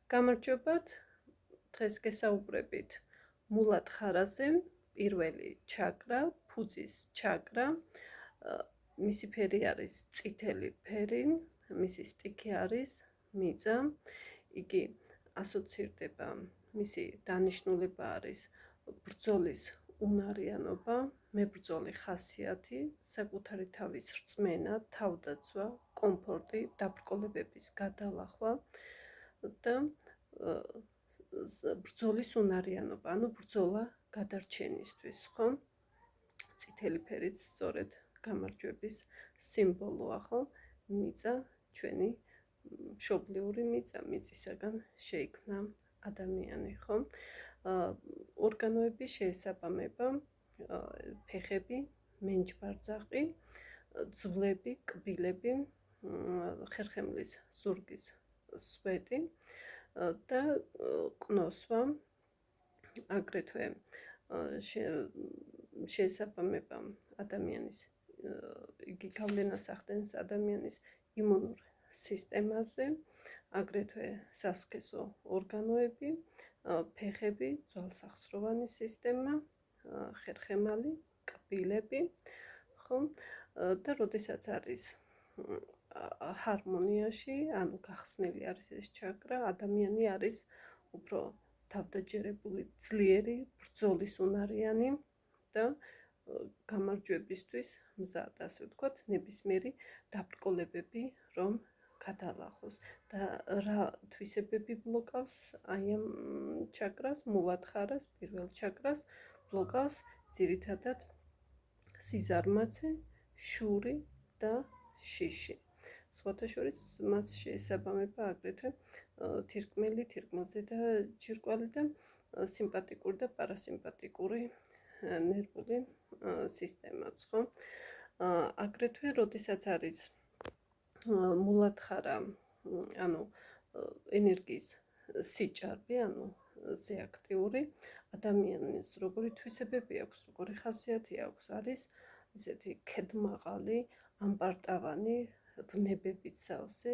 გამარჯობათ, დღეს გესაუბრებით მულათხარაზე, პირველი ჩაკრა, ფუძის ჩაკრა, მისი ფერი არის წითელი ფერი, მისი სტიქი არის მიწა, იგი ასოცირდება, მისი დანიშნულება არის ბრძოლის უნარიანობა, მებრძოლი ხასიათი, საკუთარი თავის რწმენა, თავდაცვა, კომფორტი, დაბრკოლებების გადალახვა და ბრძოლის უნარიანობა, ანუ ბრძოლა გადარჩენისთვის, ხო? წითელი ფერიც სწორედ გამარჯვების სიმბოლოა, ხო? მიწა, ჩვენი მშობლიური მიწა, მიწისაგან შეიქმნა ადამიანი, ხო? ორგანოები შეესაბამება ფეხები, მენჯბარძაყი, ძვლები, კბილები, ხერხემლის ზურგის სვეტი და ყნოსვა, აგრეთვე შეესაბამება ადამიანის, იგი გავლენას ახდენს ადამიანის იმუნურ სისტემაზე, აგრეთვე სასქესო ორგანოები, ფეხები, ძვალსახსროვანი სისტემა, ხერხემალი, კბილები, ხო? და როდესაც არის ჰარმონიაში, ანუ გახსნილი არის ეს ჩაკრა, ადამიანი არის უფრო თავდაჯერებული, ძლიერი, ბრძოლის უნარიანი და გამარჯვებისთვის მზად, ასე ვთქვათ, ნებისმიერი დაბრკოლებები რომ გადალახოს. და რა თვისებები ბლოკავს აი ამ ჩაკრას, მულათხარას, პირველ ჩაკრას ბლოკავს ძირითადად სიზარმაცე, შური და შიში. სხვათა შორის მას შეესაბამება აგრეთვე თირკმელი, თირკმელზე და ჯირკვალი და სიმპათიკური და პარასიმპათიკური ნერვული სისტემაც, ხო? აგრეთვე, როდესაც არის მულათხარა, ანუ ენერგიის სიჭარბე, ანუ ზეაქტიური, ადამიანის როგორი თვისებები აქვს, როგორი ხასიათი აქვს, არის ესეთი ქედმაღალი, ამპარტავანი, ვნებებით სავსე,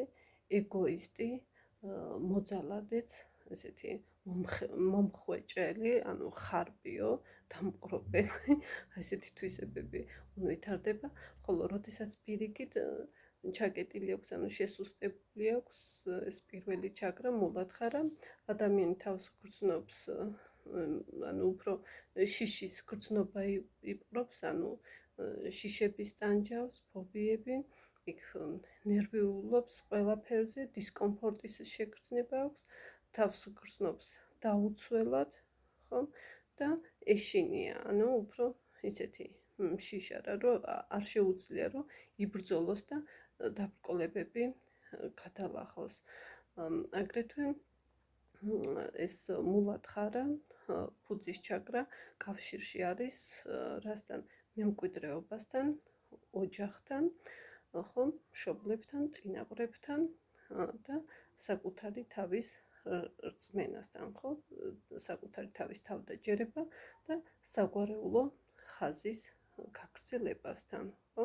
ეგოისტი, მოძალადეც, ესეთი მომხვეჭელი, ანუ ხარბიო, დამყრობელი, ესეთი თვისებები ვითარდება, ხოლო როდესაც პირიქით ჩაკეტილი აქვს, ანუ შესუსტებული აქვს ეს პირველი ჩაკრა, მულათხარა, ადამიანი თავს გრძნობს, ანუ უფრო შიშის გრძნობა იპყრობს, ანუ შიშების ტანჯავს, ფობიები, იქ ნერვიულობს ყველაფერზე, დისკომფორტის შეგრძნება აქვს, თავს გრძნობს დაუცველად, ხო? და ეშინია, ანუ უფრო ისეთი შიშარა, რომ არ შეუძლია, რომ იბრძოლოს და დაბრკოლებები გადალახოს. აგრეთვე ეს მულათხარა, ფუძის ჩაკრა კავშირში არის რასთან? მემკვიდრეობასთან, ოჯახთან, ხო, მშობლებთან, წინაპრებთან და საკუთარი თავის რწმენასთან, ხო? საკუთარი თავის თავდაჯერება და საგვარეულო ხაზის გაგრძელებასთან, ხო?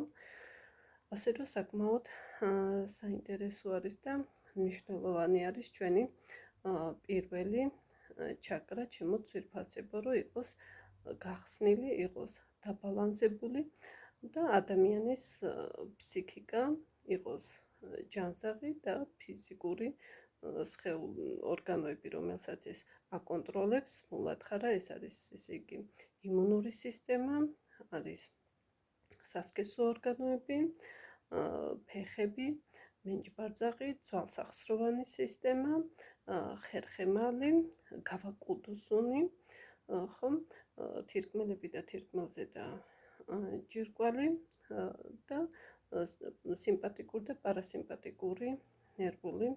ასე რომ საკმაოდ საინტერესო არის და მნიშვნელოვანი არის ჩვენი პირველი ჩაკრა, ჩემო ძვირფასებო, რომ იყოს გახსნილი, იყოს დაბალანსებული და ადამიანის ფსიქიკა იყოს ჯანსაღი და ფიზიკური ორგანოები, რომელსაც ეს აკონტროლებს, მულათხარა, ეს არის, ესე იგი, იმუნური სისტემა, არის სასქესო ორგანოები, ფეხები, მენჯბარძაყი, ძვალსახსროვანი სისტემა, ხერხემალი, გავაკუდუსუნი, ხო, თირკმელები და თირკმელზე და ჯირკვალი და სიმპათიკური და პარასიმპათიკური ნერვული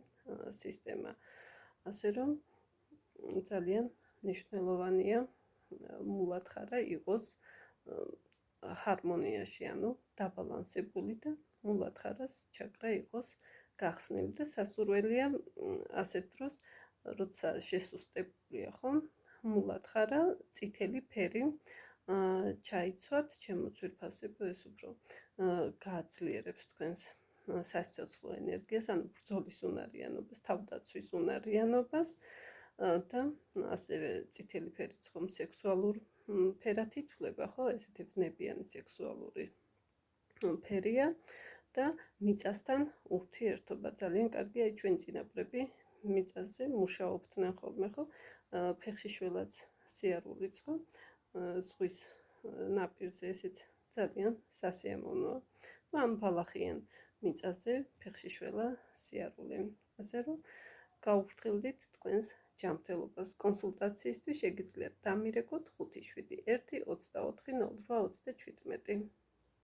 სისტემა. ასე რომ ძალიან მნიშვნელოვანია მულათხარა იყოს ჰარმონიაში, ანუ დაბალანსებული და მულათხარას ჩაკრა იყოს გახსნილი და სასურველია ასეთ დროს, როცა შესუსტებულია, ხო? მულათხარა, წითელი ფერი ჩაიცვათ, ჩემო ძვირფასებო, ეს უფრო გააძლიერებს თქვენს სასიცოცხლო ენერგიას, ანუ ბრძოლის უნარიანობას, თავდაცვის უნარიანობას და ასევე წითელი ფერიც ხომ სექსუალურ ფერად ითვლება, ხო, ესეთი ვნებიანი სექსუალური ფერია და მიწასთან ურთიერთობა ძალიან კარგია. ჩვენ წინაპრები მიწაზე მუშაობდნენ ხოლმე, ხო, ფეხში შველაც სიარულიც, ხო, ზღვის ნაპირზე ესეც ძალიან სასიამოვნოა. ამ ბალახიან მიწაზე ფეხში შველა სიარული. ასე რომ გაუფრთხილდით თქვენს ჯანმრთელობას. კონსულტაციისთვის შეგიძლიათ დამირეკოთ 571 24 08 27.